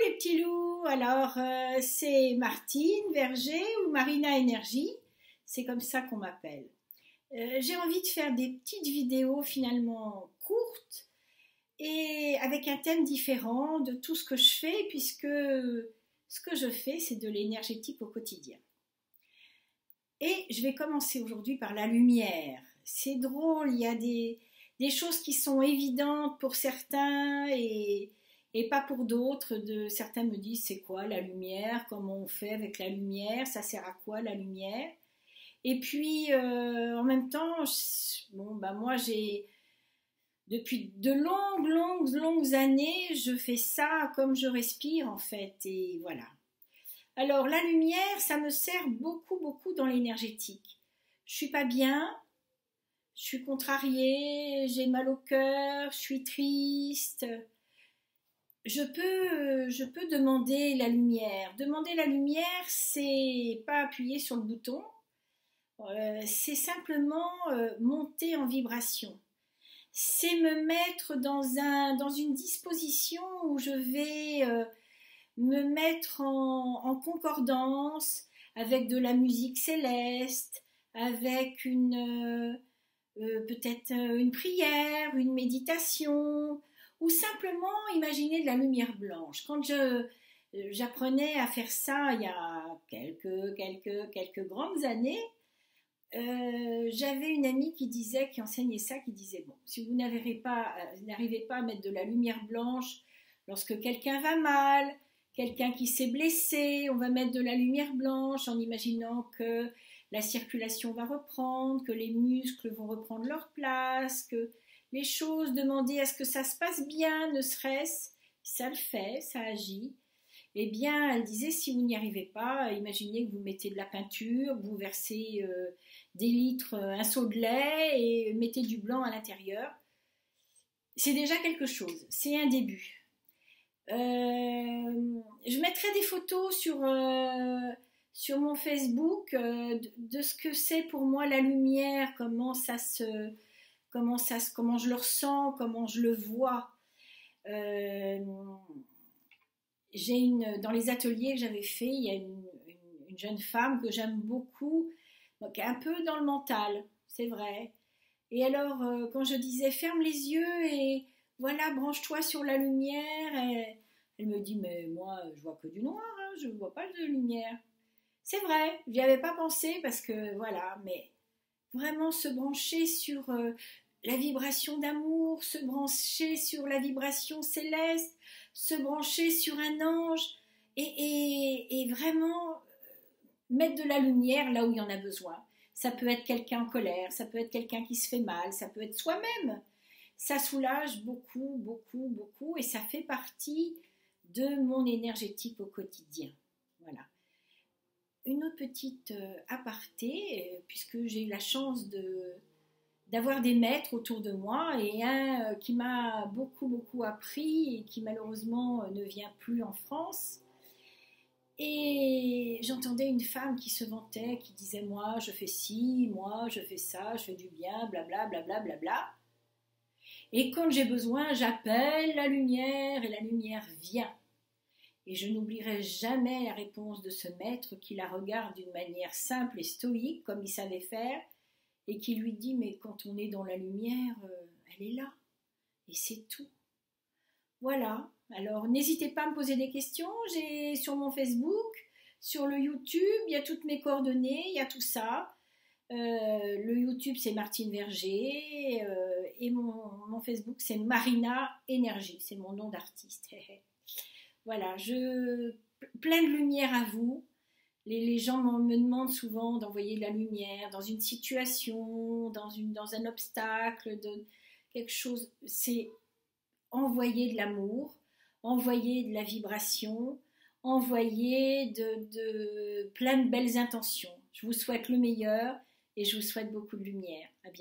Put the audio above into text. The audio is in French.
Les petits loups, alors c'est Martine Verger ou Marina Énergie, c'est comme ça qu'on m'appelle. J'ai envie de faire des petites vidéos finalement courtes et avec un thème différent de tout ce que je fais puisque ce que je fais c'est de l'énergétique au quotidien. Et je vais commencer aujourd'hui par la lumière. C'est drôle, il y a des choses qui sont évidentes pour certains et pas pour d'autres. Certains me disent c'est quoi la lumière, comment on fait avec la lumière, ça sert à quoi la lumière. Et puis en même temps, moi depuis de longues années, je fais ça comme je respire en fait, et voilà. Alors la lumière, ça me sert beaucoup dans l'énergétique. Je suis pas bien, je suis contrariée, j'ai mal au cœur, je suis triste. Je peux demander la lumière. Demander la lumière, c'est pas appuyer sur le bouton, c'est simplement monter en vibration. C'est me mettre dans une disposition où je vais me mettre en concordance avec de la musique céleste, avec peut-être une prière, une méditation, ou simplement imaginer de la lumière blanche. Quand j'apprenais à faire ça il y a quelques grandes années, j'avais une amie qui enseignait ça, qui disait bon, si vous n'arrivez pas à mettre de la lumière blanche lorsque quelqu'un va mal, quelqu'un qui s'est blessé, on va mettre de la lumière blanche en imaginant que la circulation va reprendre, que les muscles vont reprendre leur place, que les choses, demander à ce que ça se passe bien, ne serait-ce, ça le fait, ça agit. Eh bien, elle disait, si vous n'y arrivez pas, imaginez que vous mettez de la peinture, vous versez des litres, un seau de lait et mettez du blanc à l'intérieur. C'est déjà quelque chose, c'est un début. Je mettrai des photos sur mon Facebook de ce que c'est pour moi la lumière, comment je le ressens, comment je le vois. Dans les ateliers que j'avais fait, il y a une jeune femme que j'aime beaucoup, qui est un peu dans le mental, c'est vrai. Et alors, quand je disais ferme les yeux et voilà, branche-toi sur la lumière, elle me dit mais moi je vois que du noir, hein, je ne vois pas de lumière. C'est vrai, j'y avais pas pensé parce que voilà, mais vraiment se brancher sur la vibration d'amour, se brancher sur la vibration céleste, se brancher sur un ange et vraiment mettre de la lumière là où il y en a besoin. Ça peut être quelqu'un en colère, ça peut être quelqu'un qui se fait mal, ça peut être soi-même. Ça soulage beaucoup et ça fait partie de mon énergétique au quotidien. Voilà. Une autre petite aparté, puisque j'ai eu la chance d'avoir des maîtres autour de moi et un qui m'a beaucoup appris et qui malheureusement ne vient plus en France. Et j'entendais une femme qui se vantait, qui disait moi je fais ci, moi je fais ça, je fais du bien, blablabla. Et quand j'ai besoin, j'appelle la lumière et la lumière vient. Et je n'oublierai jamais la réponse de ce maître qui la regarde d'une manière simple et stoïque, comme il savait faire, et qui lui dit mais quand on est dans la lumière, elle est là, et c'est tout. Voilà, alors n'hésitez pas à me poser des questions, j'ai sur mon Facebook, sur le YouTube, il y a toutes mes coordonnées, il y a tout ça. Le YouTube c'est Martine Verger et mon Facebook c'est Marina Énergie, c'est mon nom d'artiste. Voilà, plein de lumière à vous. Les gens me demandent souvent d'envoyer de la lumière dans une situation, dans un obstacle, quelque chose. C'est envoyer de l'amour, envoyer de la vibration, envoyer de plein de belles intentions. Je vous souhaite le meilleur et je vous souhaite beaucoup de lumière. À bientôt.